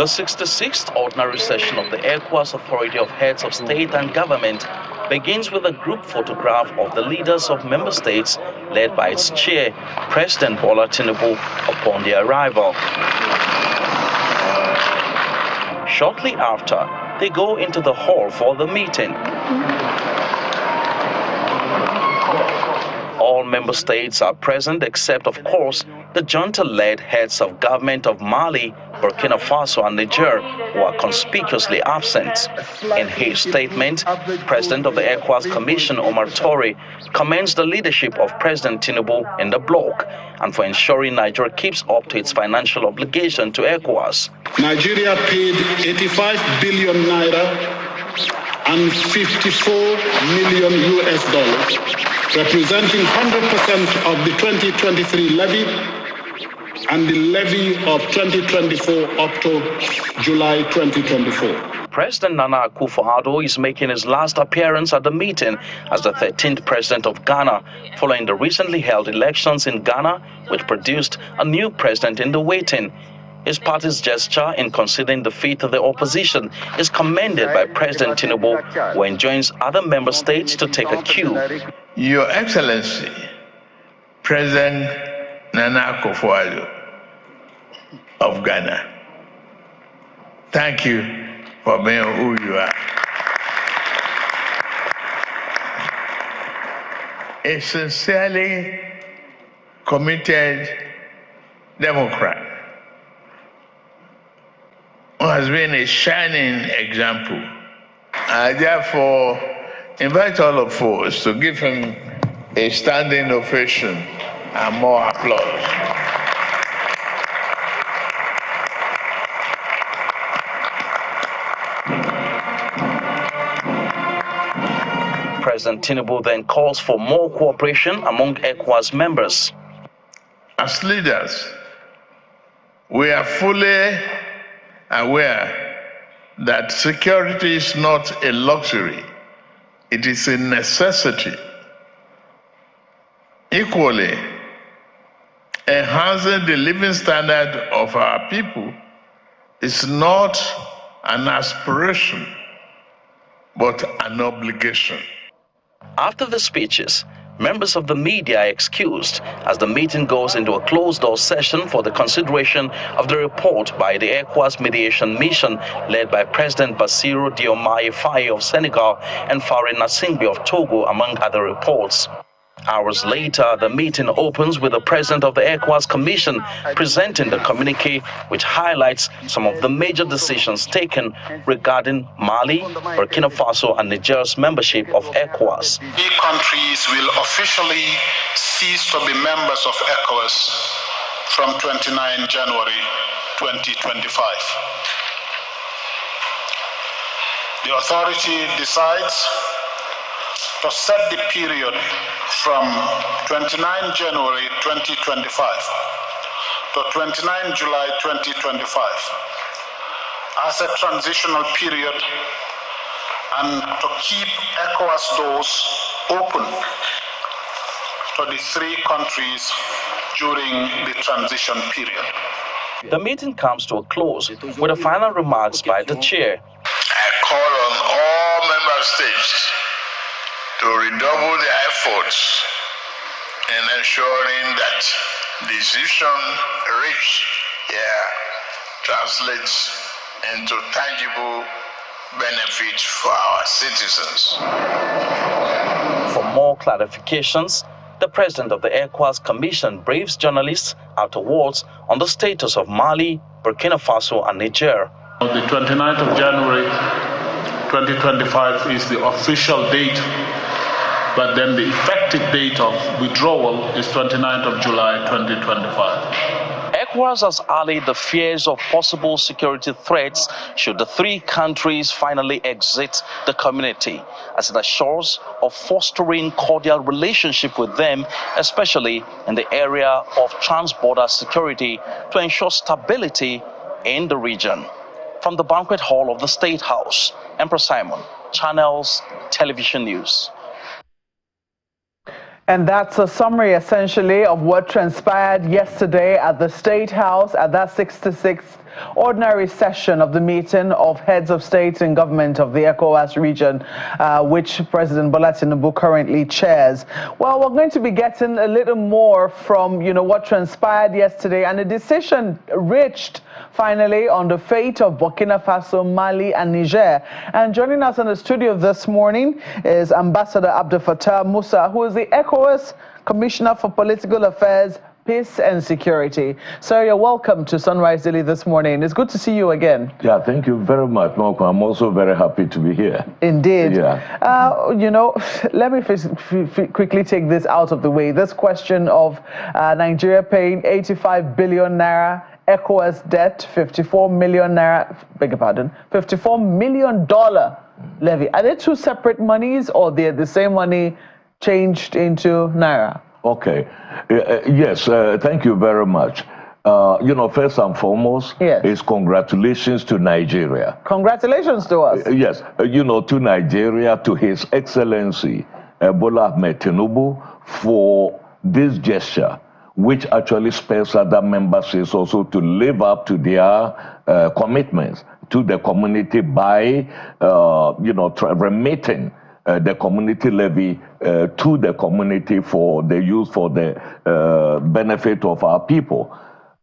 The 66th Ordinary Session of the ECOWAS Authority of Heads of State and Government begins with a group photograph of the leaders of member states led by its chair, President Bola Tinubu, upon their arrival. Shortly after, they go into the hall for the meeting. All member states are present except, of course, the junta-led heads of government of Mali, Burkina Faso and Niger, who are conspicuously absent. In his statement, President of the ECOWAS Commission, Omar Torre, commends the leadership of President Tinubu in the bloc and for ensuring Nigeria keeps up to its financial obligation to ECOWAS. Nigeria paid 85 billion naira and 54 million US dollars, representing 100% of the 2023 levy and the levy of 2024 up to July 2024. President Nana Akufo-Addo is making his last appearance at the meeting as the 13th president of Ghana, following the recently held elections in Ghana, which produced a new president in the waiting. His party's gesture in conceding defeat to the opposition is commended by President Tinubu, who enjoins other member states to take a cue. Your Excellency, President Nana Akufo-Addo of Ghana, thank you for being who you are. A sincerely committed Democrat who has been a shining example. I therefore invite all of us to give him a standing ovation and more applause. President Tinubu then calls for more cooperation among ECOWAS members. As leaders, we are fully aware that security is not a luxury, it is a necessity. Equally, enhancing the living standard of our people is not an aspiration, but an obligation. After the speeches, members of the media are excused as the meeting goes into a closed-door session for the consideration of the report by the ECOWAS mediation mission led by President Bassirou Diomaye Faye of Senegal and Faure Gnassingbé of Togo, among other reports. Hours later, the meeting opens with the president of the ECOWAS Commission presenting the communique, which highlights some of the major decisions taken regarding Mali, Burkina Faso and Niger's membership of ECOWAS. Three countries will officially cease to be members of ECOWAS from 29 January 2025. The authority decides to set the period from 29 January 2025 to 29 July 2025 as a transitional period and to keep ECOWAS doors open to the three countries during the transition period. The meeting comes to a close with the final remarks by the chair. I call on all member states to redouble their efforts in ensuring that decision reached here translates into tangible benefits for our citizens. For more clarifications, the president of the ECOWAS Commission briefs journalists afterwards on the status of Mali, Burkina Faso and Niger. The 29th of January 2025 is the official date, but then the effective date of withdrawal is 29th of July 2025. ECOWAS has allayed the fears of possible security threats should the three countries finally exit the community, as it assures of fostering cordial relationship with them, especially in the area of trans-border security, to ensure stability in the region. From the banquet hall of the State House, Emperor Simon, Channels Television News. And that's a summary, essentially, of what transpired yesterday at the State House at that 66th ordinary session of the meeting of heads of state and government of the ECOWAS region, which President Bola Tinubu currently chairs. Well, we're going to be getting a little more from, what transpired yesterday and a decision reached finally on the fate of Burkina Faso, Mali, and Niger. And joining us in the studio this morning is Ambassador Abdel Fattah Musa, who is the ECOWAS Commissioner for Political Affairs, Peace and Security. Sir, you're welcome to Sunrise Daily this morning. It's good to see you again. Yeah, thank you very much, Marco. I'm also very happy to be here. Indeed. Yeah. Let me quickly take this out of the way. This question of Nigeria paying 85 billion naira, ECOWAS debt, 54 million naira, $54 million levy. Are they two separate monies, or they're the same money changed into naira? Okay. Yes, thank you very much. First and foremost, is congratulations to Nigeria. Congratulations to us. Yes, to Nigeria, to His Excellency Bola Ahmed Tinubu, for this gesture, which actually spurs other member states also to live up to their commitments to the community by, remitting the community levy to the community for the use for the benefit of our people.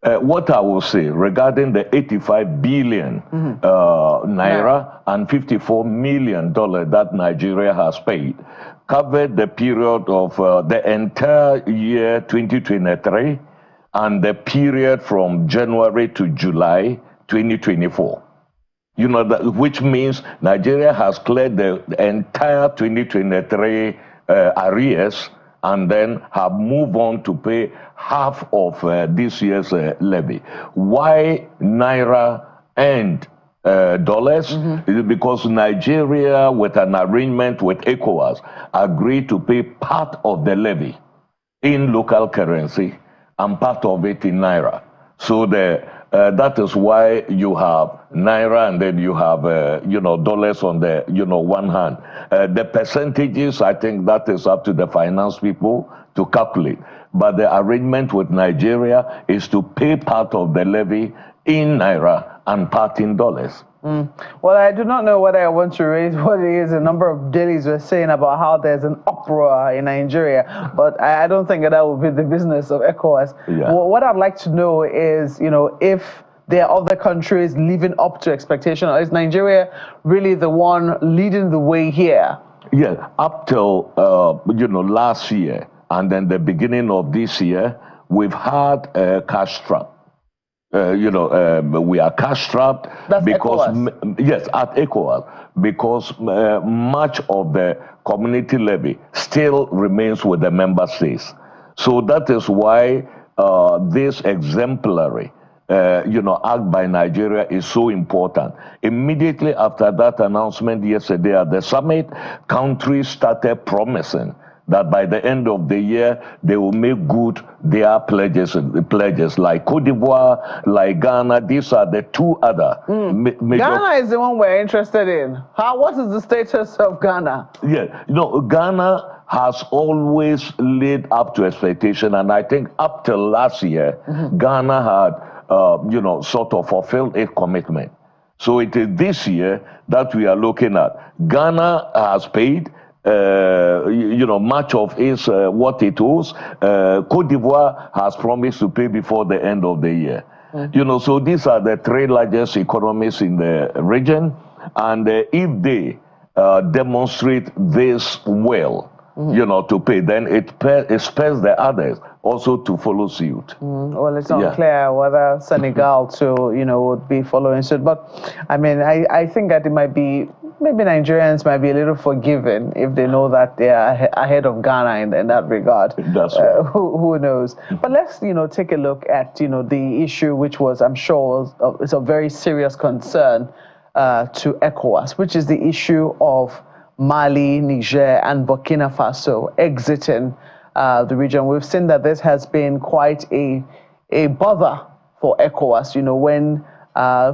What I will say regarding the 85 billion naira and $54 million that Nigeria has paid covered the period of the entire year 2023 and the period from January to July 2024. Which means Nigeria has cleared the entire 2023 arrears and then have moved on to pay half of this year's levy. Why naira and dollars? Is because Nigeria, with an arrangement with ECOWAS, agreed to pay part of the levy in local currency and part of it in naira. So that is why you have naira and then you have, dollars on the, one hand. The percentages, I think that is up to the finance people to calculate. But the arrangement with Nigeria is to pay part of the levy in naira and part in dollars. Well, I do not know whether I want to raise what it is. A number of dailies were saying about how there's an uproar in Nigeria, but I don't think that would be the business of ECOWAS. Yeah. What I'd like to know is, if there are other countries living up to expectation, or is Nigeria really the one leading the way here? Yeah, up till, last year and then the beginning of this year, we've had Cashstrapped. We are cash-strapped because, yes, at ECOWAS, because much of the community levy still remains with the member states. So that is why this exemplary, act by Nigeria is so important. Immediately after that announcement yesterday at the summit, countries started promising that by the end of the year, they will make good their pledges like Cote d'Ivoire, like Ghana. These are the two other major... Ghana is the one we're interested in. What is the status of Ghana? Yeah, Ghana has always lived up to expectation, and I think up till last year, Ghana had, sort of fulfilled its commitment. So it is this year that we are looking at. Ghana has paid much of its what it owes. Cote d'Ivoire has promised to pay before the end of the year. So these are the three largest economies in the region, and if they demonstrate this well, to pay, then it spurs the others also to follow suit. Well, it's not clear whether Senegal too, would be following suit. But I mean, I think that it might be, maybe Nigerians might be a little forgiving if they know that they are ahead of Ghana in that regard. That's right. Who knows? But let's, take a look at, the issue which was, I'm sure, is a very serious concern to ECOWAS, which is the issue of Mali, Niger, and Burkina Faso exiting the region. We've seen that this has been quite a bother for ECOWAS, when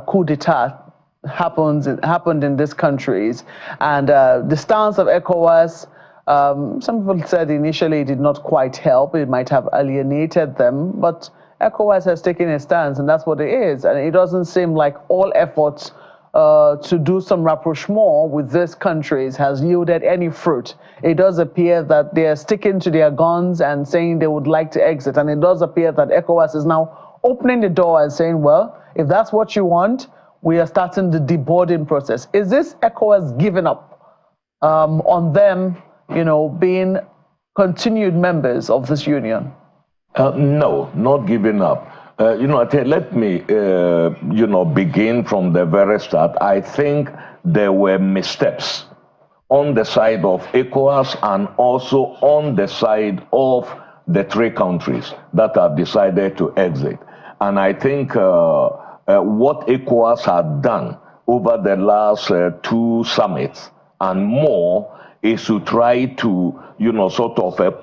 coup d'etat happened in these countries. And the stance of ECOWAS, some people said initially it did not quite help. It might have alienated them. But ECOWAS has taken a stance, and that's what it is. And it doesn't seem like all efforts to do some rapprochement with these countries has yielded any fruit. It does appear that they are sticking to their guns and saying they would like to exit. And it does appear that ECOWAS is now opening the door and saying, well, if that's what you want, we are starting the deboarding process. Is this ECOWAS giving up on them, being continued members of this union? No, not giving up. Let me, begin from the very start. I think there were missteps on the side of ECOWAS and also on the side of the three countries that have decided to exit. And I think what ECOWAS had done over the last two summits and more is to try to,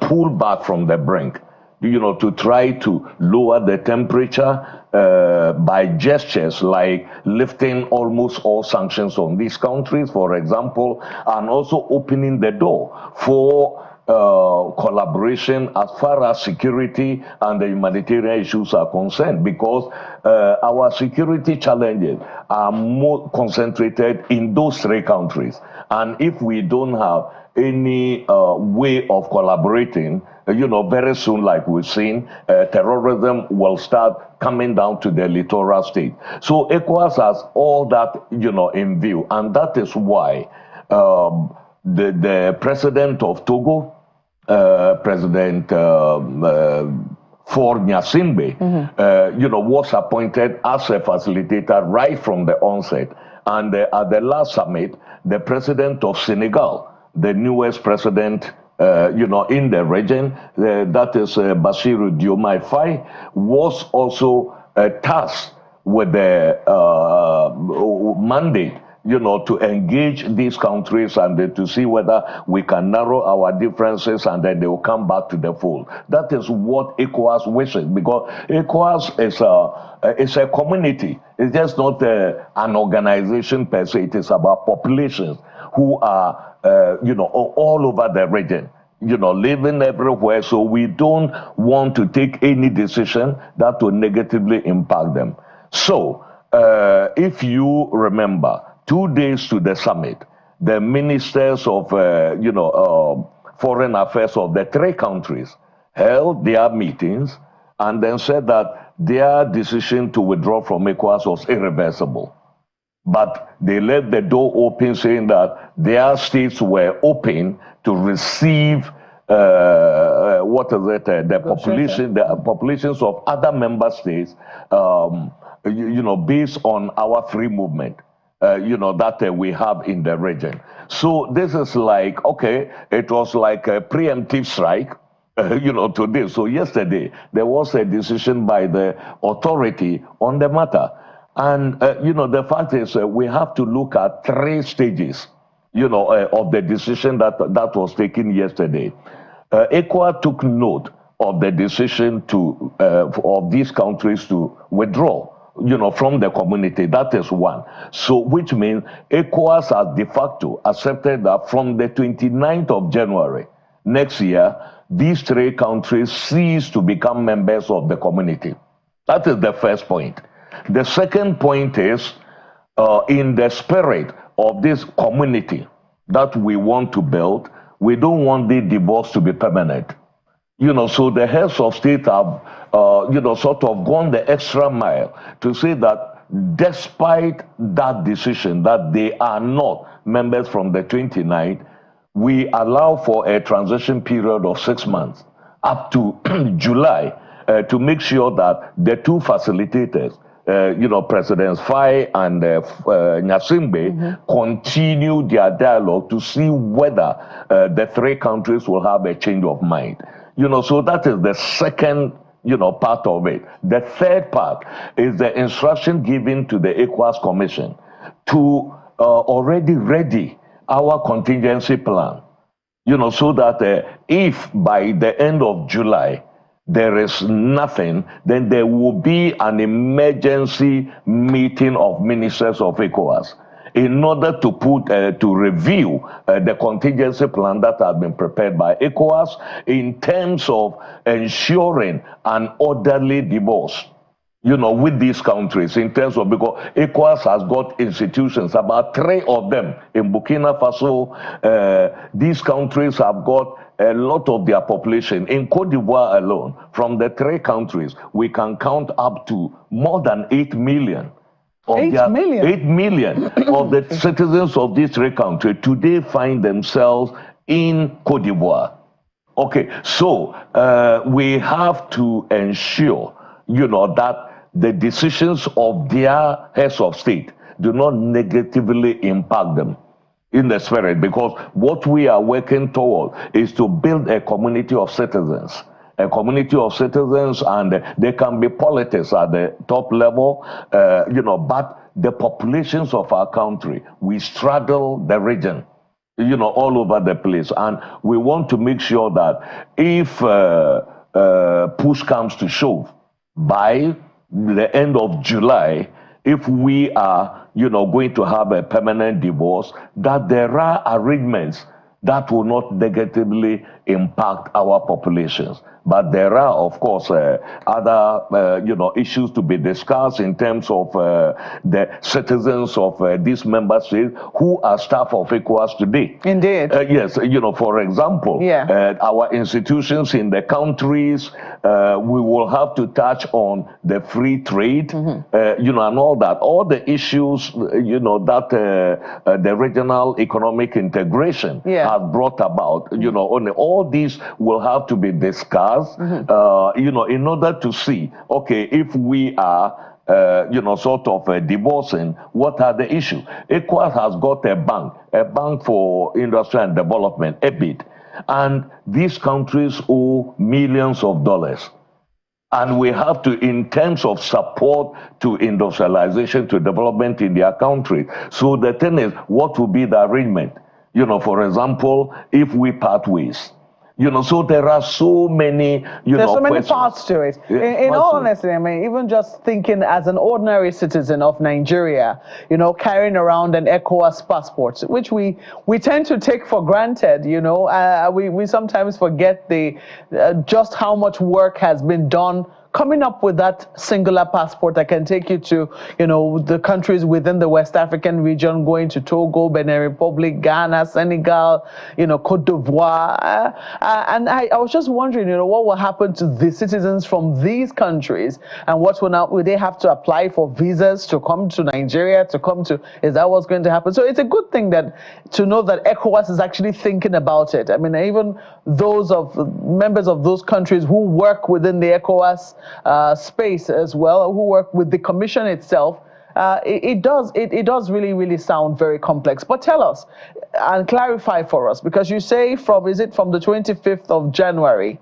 pull back from the brink. To try to lower the temperature by gestures like lifting almost all sanctions on these countries, for example, and also opening the door for collaboration as far as security and the humanitarian issues are concerned, because our security challenges are more concentrated in those three countries. And if we don't have any way of collaborating, very soon, like we've seen, terrorism will start coming down to the littoral state. So ECOWAS has all that, in view. And that is why the president of Togo, President For Nyasimbe, was appointed as a facilitator right from the onset. And at the last summit, the president of Senegal, the newest president, in the region, that is Bassirou Diomaye Faye, was also tasked with the mandate, to engage these countries and to see whether we can narrow our differences and then they will come back to the fold. That is what ECOWAS wishes, because ECOWAS is a community. It's just not an organization per se. It is about populations who are all over the region, living everywhere. So we don't want to take any decision that will negatively impact them. So if you remember, 2 days to the summit, the ministers of, foreign affairs of the three countries held their meetings and then said that their decision to withdraw from ECOWAS was irreversible. But they left the door open, saying that their states were open to receive the populations of other member states, based on our free movement, that we have in the region. So this is like, okay, it was like a preemptive strike, today. So yesterday, there was a decision by the authority on the matter. And, the fact is we have to look at three stages, of the decision that was taken yesterday. ECOWAS took note of the decision of these countries to withdraw, from the community. That is one. So, which means ECOWAS has de facto accepted that from the 29th of January next year, these three countries cease to become members of the community. That is the first point. The second point is, in the spirit of this community that we want to build, we don't want the divorce to be permanent. So the heads of state have, sort of gone the extra mile to say that despite that decision that they are not members from the 29th, we allow for a transition period of 6 months up to July to make sure that the two facilitators, Presidents Faye and Nyasimbe, continue their dialogue to see whether the three countries will have a change of mind. So that is the second, part of it. The third part is the instruction given to the ECOWAS Commission to already ready our contingency plan, so that if by the end of July, there is nothing, then there will be an emergency meeting of ministers of ECOWAS in order to review the contingency plan that has been prepared by ECOWAS in terms of ensuring an orderly divorce, with these countries, in terms of, because ECOWAS has got institutions, about 3 of them in Burkina Faso. These countries have got a lot of their population. In Cote d'Ivoire alone, from the 3 countries, we can count up to more than 8 million. 8 million? 8 million of the citizens of these 3 countries today find themselves in Cote d'Ivoire. Okay, so we have to ensure, that the decisions of their heads of state do not negatively impact them in the spirit, because what we are working toward is to build a community of citizens. And there can be politics at the top level, but the populations of our country, we straddle the region, all over the place. And we want to make sure that if push comes to shove, by the end of July, if we are, going to have a permanent divorce, that there are arrangements that will not negatively impact our populations. But there are, of course, other, issues to be discussed in terms of the citizens of these member states who are staff of ECOWAS today. Indeed. Yes, for example, our institutions in the countries, we will have to touch on the free trade, and all that. All the issues, that the regional economic integration has brought about, only all these will have to be discussed. In order to see, okay, if we are, sort of divorcing, what are the issues? ECOWAS has got a bank for industry and development, EBID, and these countries owe millions of dollars. And we have to, in terms of support to industrialization, to development in their country. So the thing is, what will be the arrangement? For example, if we part ways. So there are so many, There's so many questions. parts to it. In all honesty, I mean, even just thinking as an ordinary citizen of Nigeria, carrying around an ECOWAS passport, which we tend to take for granted, we sometimes forget just how much work has been done coming up with that singular passport that can take you to, the countries within the West African region, going to Togo, Benin Republic, Ghana, Senegal, Cote d'Ivoire. And I was just wondering, what will happen to the citizens from these countries, and will they have to apply for visas to come to Nigeria, is that what's going to happen? So it's a good thing to know that ECOWAS is actually thinking about it. I mean, even those members of those countries who work within the ECOWAS space as well, who work with the commission itself, it does really, really sound very complex. But tell us and clarify for us, because you say from the 25th of January,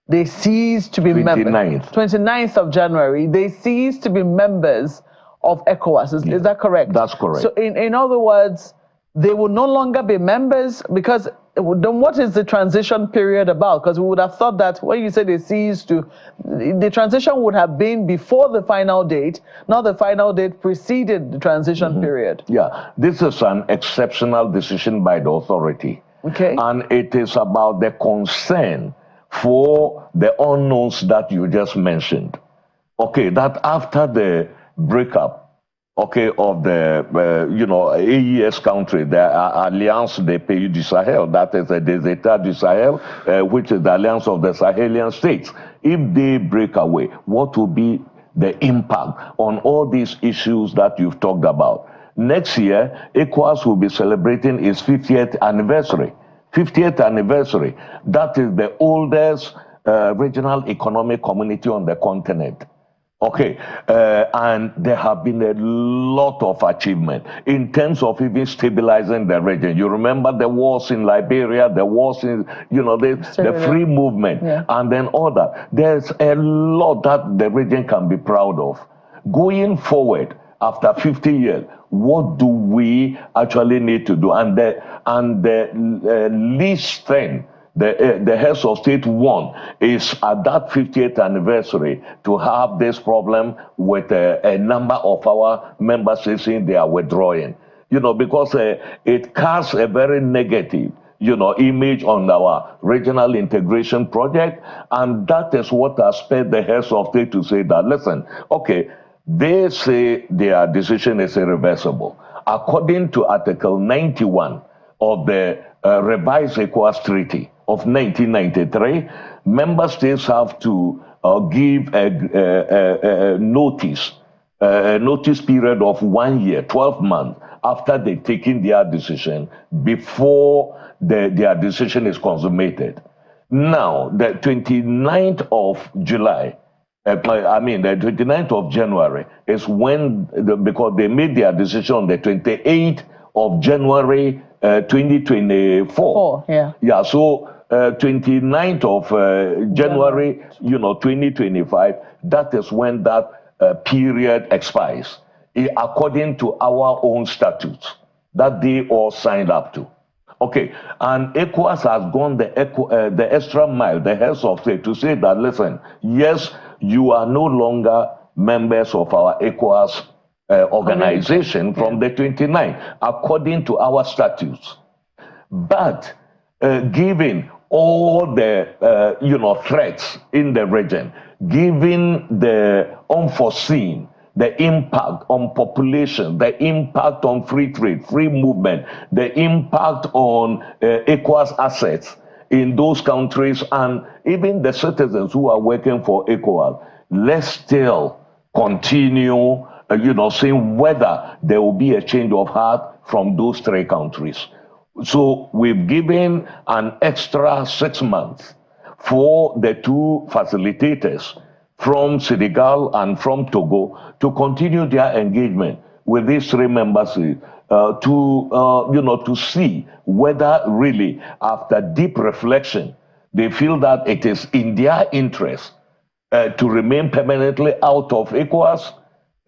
they cease to be members. 29th of January, they cease to be members of ECOWAS. Is that correct? That's correct. So in other words, they will no longer be members, because then what is the transition period about? Because we would have thought that when you say they cease to, the transition would have been before the final date, not the final date preceded the transition period. Yeah, this is an exceptional decision by the authority. Okay. And it is about the concern for the unknowns that you just mentioned. Okay, that after the breakup, of the, AES country, the Alliance des Pays du Sahel, that is des États du Sahel, which is the alliance of the Sahelian states. If they break away, what will be the impact on all these issues that you've talked about? Next year, ECOWAS will be celebrating its 50th anniversary. 50th anniversary. That is the oldest regional economic community on the continent. Okay, and there have been a lot of achievement in terms of even stabilizing the region. You remember the wars in Liberia, the wars in, the free movement, and then all that. There's a lot that the region can be proud of. Going forward, after 50 years, what do we actually need to do? And the least thing the heads of state want is at that 50th anniversary to have this problem with a number of our member states saying they are withdrawing. because it casts a very negative, image on our regional integration project. And that is what has spurred the heads of state to say that, listen, okay, they say their decision is irreversible. According to Article 91 of the revised ECOWAS Treaty of 1993, member states have to give a notice period of 1 year, 12 months, after they've taken their decision, before their decision is consummated. Now, the 29th of July, the 29th of January is when, because they made their decision on the 28th of January 2024. Yeah, so 29th of January, 2025, that is when that period expires, according to our own statutes that they all signed up to. Okay, and ECOWAS has gone the extra mile, the heads of state, to say that, listen, yes, you are no longer members of our ECOWAS organization from the 29th, according to our statutes. But given all the threats in the region, given the unforeseen, the impact on population, the impact on free trade, free movement, the impact on ECOWAS assets in those countries, and even the citizens who are working for ECOWAS, let's still continue, seeing whether there will be a change of heart from those three countries. So we've given an extra 6 months for the two facilitators from Senegal and from Togo to continue their engagement with these three members to see whether really, after deep reflection, they feel that it is in their interest to remain permanently out of ECOWAS,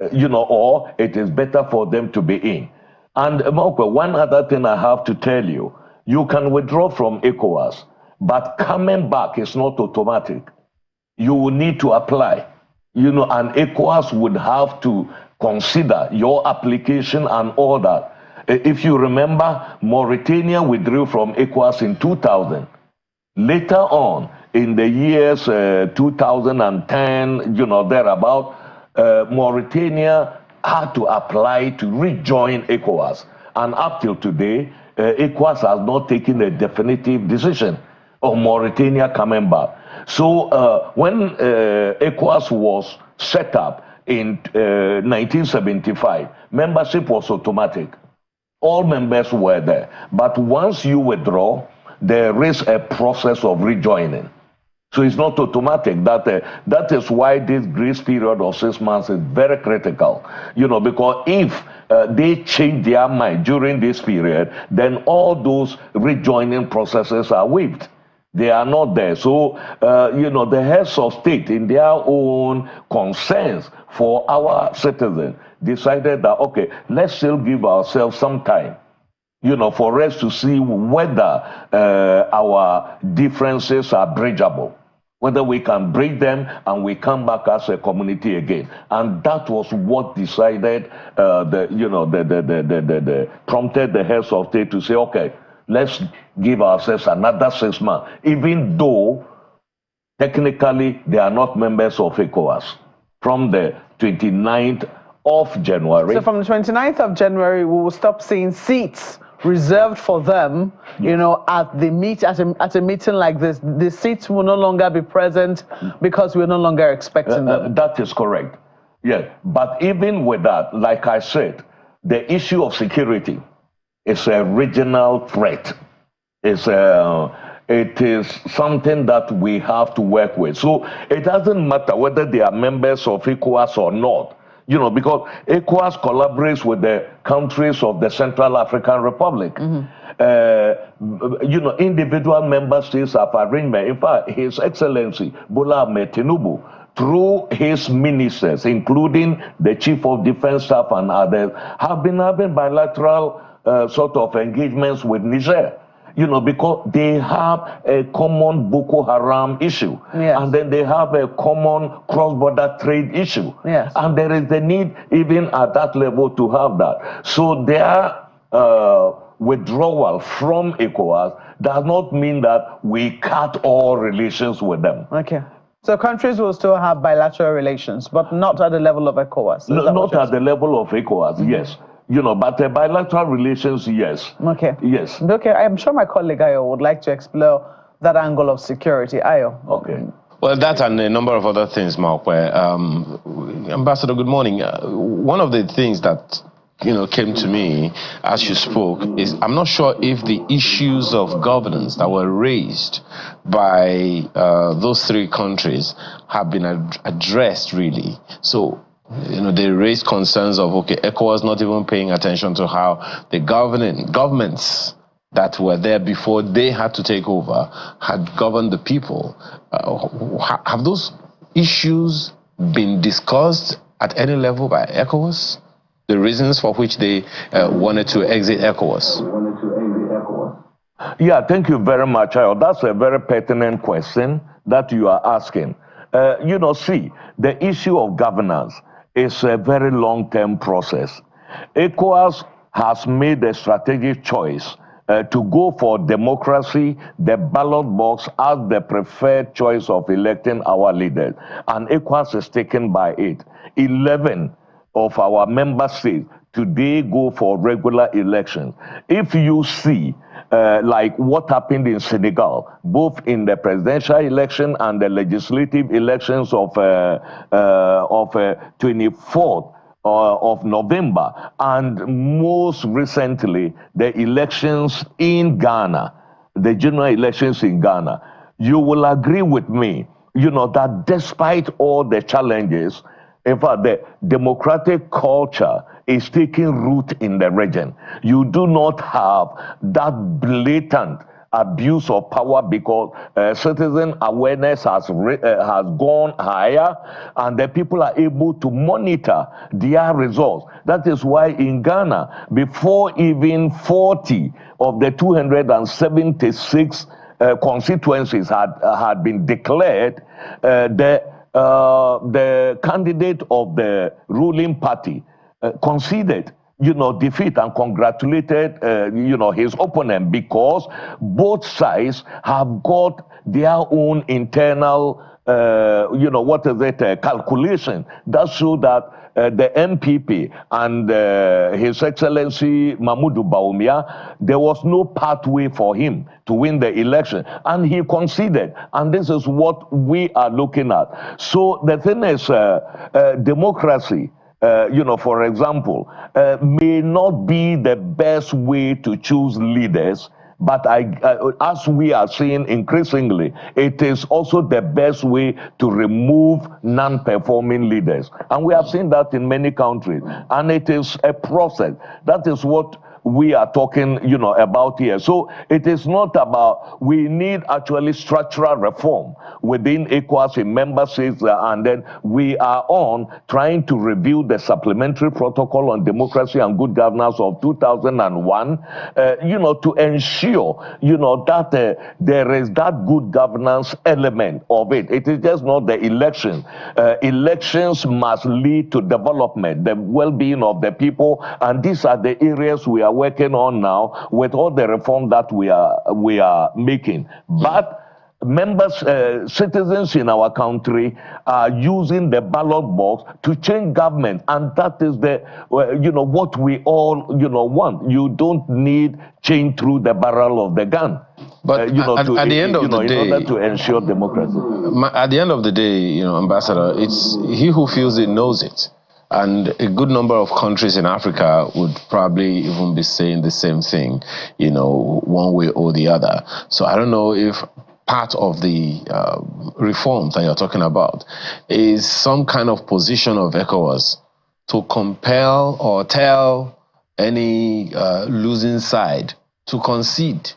or it is better for them to be in. And one other thing I have to tell you, you can withdraw from ECOWAS, but coming back is not automatic. You will need to apply, and ECOWAS would have to consider your application and all that. If you remember, Mauritania withdrew from ECOWAS in 2000. Later on, in the years 2010, thereabout, Mauritania had to apply to rejoin ECOWAS. And up till today, ECOWAS has not taken a definitive decision on Mauritania coming back. So when ECOWAS was set up in 1975, membership was automatic. All members were there. But once you withdraw, there is a process of rejoining. So it's not automatic. That is why this grace period of 6 months is very critical. Because if they change their mind during this period, then all those rejoining processes are waived. They are not there. So, the heads of state, in their own concerns for our citizens, decided that, okay, let's still give ourselves some time, for us to see whether our differences are bridgeable, whether we can bridge them and we come back as a community again. And that was what decided, prompted the heads of state to say, okay, let's give ourselves another 6 months, even though technically they are not members of ECOWAS, from the 29th of January. So from the 29th of January, we will stop seeing seats reserved for them, at a meeting like this. The seats will no longer be present because we're no longer expecting them. That is correct. Yeah, but even with that, like I said, the issue of security is a regional threat. It is something that we have to work with. So it doesn't matter whether they are members of ECOWAS or not, because ECOWAS collaborates with the countries of the Central African Republic. Individual member states have arrangement. In fact, His Excellency Bola Ahmed Tinubu, through his ministers, including the Chief of Defense Staff and others, have been having bilateral sort of engagements with Niger, because they have a common Boko Haram issue. Yes. And then they have a common cross-border trade issue. Yes. And there is the need even at that level to have that. So their withdrawal from ECOWAS does not mean that we cut all relations with them. Okay. So countries will still have bilateral relations, but not at the level of ECOWAS. No, not at the level of ECOWAS, yes. But the bilateral relations, yes. Okay. Yes. Okay, I'm sure my colleague Ayo would like to explore that angle of security. Ayo. Okay. Well, that and a number of other things, Mark, where, Ambassador, good morning. One of the things that came to me as you spoke is I'm not sure if the issues of governance that were raised by those three countries have been addressed really. So, they raised concerns of, ECOWAS not even paying attention to how the governments that were there before they had to take over had governed the people. Have those issues been discussed at any level by ECOWAS? The reasons for which they wanted to exit ECOWAS? Yeah, thank you very much. That's a very pertinent question that you are asking. See, the issue of governance is a very long-term process. ECOWAS has made a strategic choice to go for democracy, the ballot box, as the preferred choice of electing our leaders. And ECOWAS is taken by it. 11 of our member states today go for regular elections. If you see like what happened in Senegal, both in the presidential election and the legislative elections of 24th of November, and most recently the elections in Ghana, the general elections in Ghana, you will agree with me, that despite all the challenges, in fact, the democratic culture is taking root in the region. You do not have that blatant abuse of power because citizen awareness has gone higher and the people are able to monitor their results. That is why in Ghana, before even 40 of the 276 constituencies had been declared, the candidate of the ruling party conceded, defeat and congratulated, his opponent because both sides have got their own internal, calculation that show that the MPP and His Excellency Mahmoud Bawumia, there was no pathway for him to win the election. And he conceded. And this is what we are looking at. So the thing is, democracy, for example, may not be the best way to choose leaders. But as we are seeing increasingly, it is also the best way to remove non-performing leaders. And we have seen that in many countries. And it is a process. That is what we are talking, about here. So it is not about, we need actually structural reform within ECOWAS in member states, and then we are on trying to review the supplementary protocol on democracy and good governance of 2001, to ensure, that there is that good governance element of it. It is just not the election. Elections must lead to development, the well-being of the people, and these are the areas we are working on now with all the reform that we are making. But members, citizens in our country are using the ballot box to change government, and that is the, what we all, want. You don't need change through the barrel of the gun. But at the end of the day, in order to ensure democracy. At the end of the day, Ambassador, it's he who feels it knows it. And a good number of countries in Africa would probably even be saying the same thing, one way or the other. So I don't know if part of the reforms that you're talking about is some kind of position of ECOWAS to compel or tell any losing side to concede.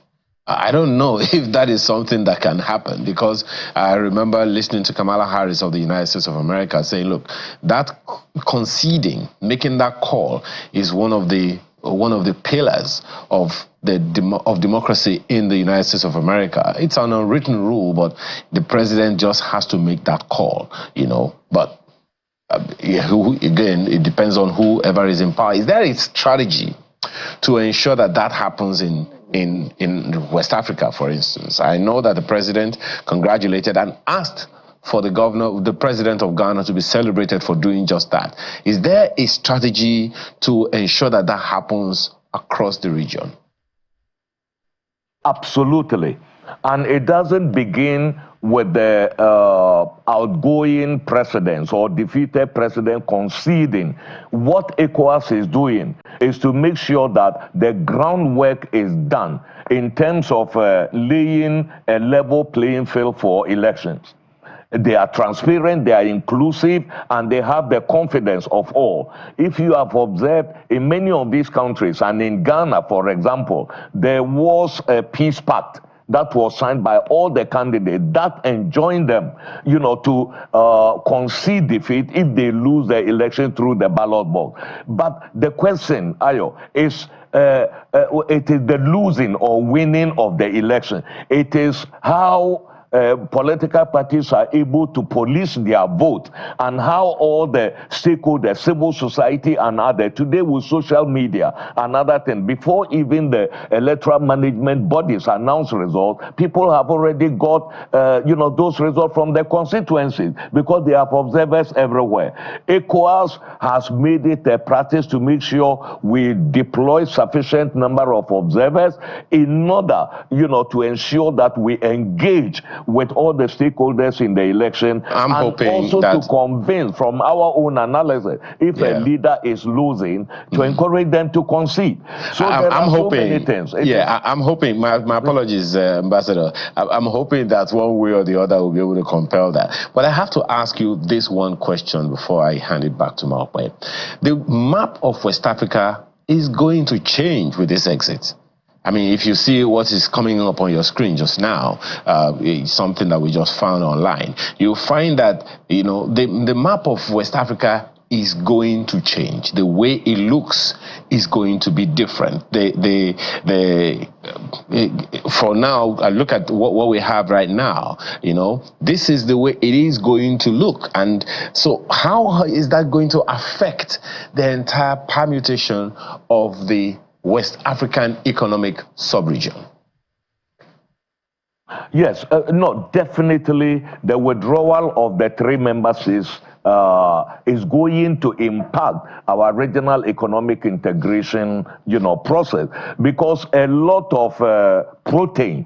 I don't know if that is something that can happen, because I remember listening to Kamala Harris of the United States of America saying, look, that conceding, making that call is one of the pillars of democracy in the United States of America. It's an unwritten rule, but the president just has to make that call, But again, it depends on whoever is in power. Is there a strategy to ensure that that happens in West Africa, for instance? I know that the president congratulated and asked for the president of Ghana to be celebrated for doing just that. Is there a strategy to ensure that that happens across the region? Absolutely. And it doesn't begin with the outgoing presidents or defeated president conceding. What ECOWAS is doing is to make sure that the groundwork is done in terms of laying a level playing field for elections. They are transparent, they are inclusive, and they have the confidence of all. If you have observed, in many of these countries, and in Ghana, for example, there was a peace pact that was signed by all the candidates that enjoined them, to concede defeat if they lose the election through the ballot box. But the question, Ayo, is it is the losing or winning of the election. It is how political parties are able to police their vote, and how all the stakeholders, civil society and others, today with social media and other things, before even the electoral management bodies announce results, people have already got those results from their constituencies, because they have observers everywhere. ECOWAS has made it a practice to make sure we deploy sufficient number of observers in order to ensure that we engage with all the stakeholders in the election. I'm hoping also that, to convince from our own analysis, if a leader is losing, to encourage them to concede. So I'm hoping, so many things. I'm hoping, my apologies, Ambassador, I'm hoping that one way or the other we'll be able to compel that. But I have to ask you this one question before I hand it back to Malkwe. The map of West Africa is going to change with this exit. I mean, if you see what is coming up on your screen just now, it's something that we just found online, you'll find that, the map of West Africa is going to change. The way it looks is going to be different. For now, I look at what we have right now, this is the way it is going to look. And so how is that going to affect the entire permutation of the West African economic sub-region? Yes, no, definitely the withdrawal of the 3 members is going to impact our regional economic integration, process, because a lot of protein,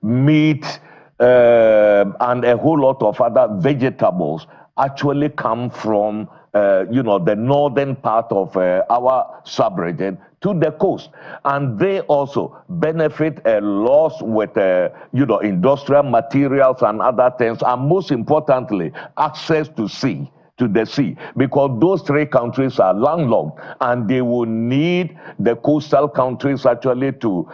meat, and a whole lot of other vegetables actually come from the northern part of our sub-region to the coast, and they also benefit a lot with industrial materials and other things, and most importantly, access to the sea, because those 3 countries are landlocked, and they will need the coastal countries actually to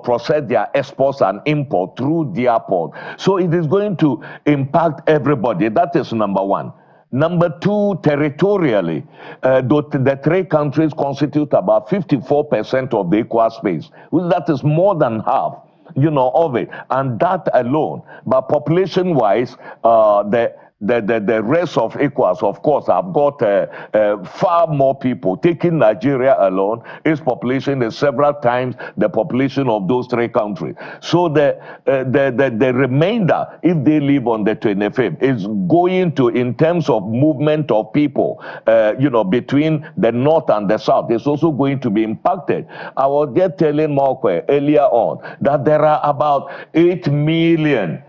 process their exports and import through their port. So it is going to impact everybody. That is number 1. Number 2, territorially, the 3 countries constitute about 54% of the ECOWAS space. That is more than half, of it. And that alone, but population-wise, the rest of ECOWAS, of course, have got far more people. Taking Nigeria alone, its population is several times the population of those 3 countries. So the remainder, if they live on the 25th, is going to, in terms of movement of people, between the north and the south, is also going to be impacted. I was just telling Malkwe earlier on that there are about 8 million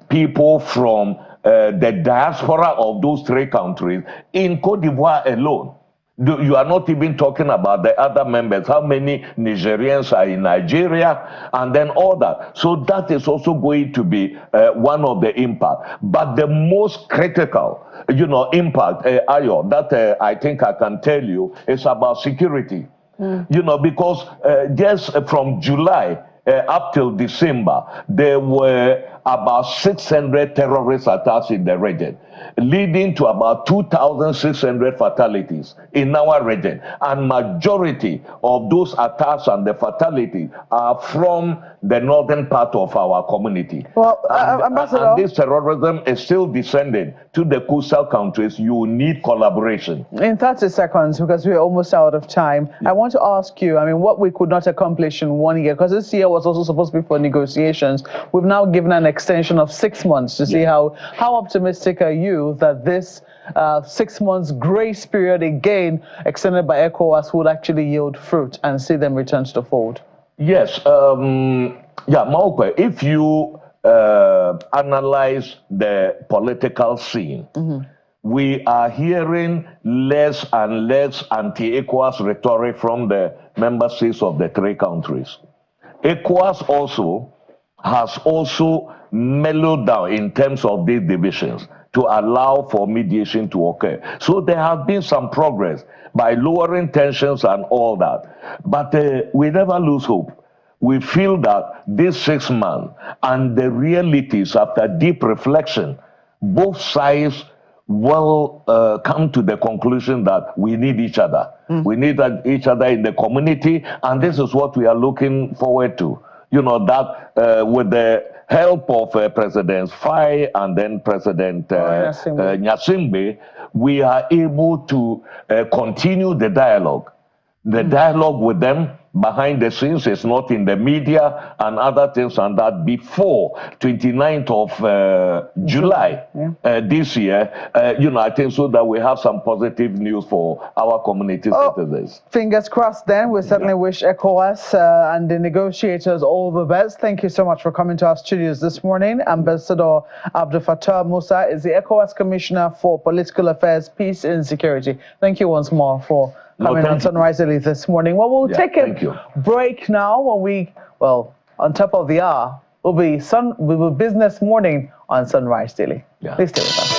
people from the diaspora of those 3 countries in Cote d'Ivoire alone. You are not even talking about the other members, how many Nigerians are in Nigeria, and then all that. So that is also going to be one of the impact. But the most critical, impact, Ayo, that I think I can tell you, is about security. Because just from July up till December, there were about 600 terrorist attacks in the region, leading to about 2,600 fatalities in our region. And majority of those attacks and the fatalities are from the northern part of our community. Well, Ambassador, and this terrorism is still descending to the coastal countries. You need collaboration. In 30 seconds, because we're almost out of time, I want to ask you, I mean, what we could not accomplish in 1 year, because this year was also supposed to be for negotiations. We've now given an extension of 6 months to see how optimistic are you that this 6 months grace period again extended by ECOWAS would actually yield fruit and see them return to the fold? Yes, Maokwe, if you analyze the political scene, we are hearing less and less anti-ECOWAS rhetoric from the member states of the 3 countries. ECOWAS has mellowed down in terms of these divisions to allow for mediation to occur. So there has been some progress by lowering tensions and all that. But we never lose hope. We feel that this 6 months and the realities after deep reflection, both sides will come to the conclusion that we need each other. We need each other in the community, and this is what we are looking forward to. You know, that with the help of President Faye and then President Nyasimbe, we are able to continue the dialogue. The dialogue with them behind the scenes is not in the media and other things, and that before 29th of July this year, you know, I think so that we have some positive news for our community citizens. Fingers crossed then. We certainly wish ECOWAS and the negotiators all the best. Thank you so much for coming to our studios this morning. Ambassador Abdul Fattah Musa is the ECOWAS Commissioner for Political Affairs, Peace and Security. Thank you once more for coming on Sunrise Daily this morning. Well, we'll take a break now. When on top of the hour, will be Business Morning on Sunrise Daily. Please stay with us.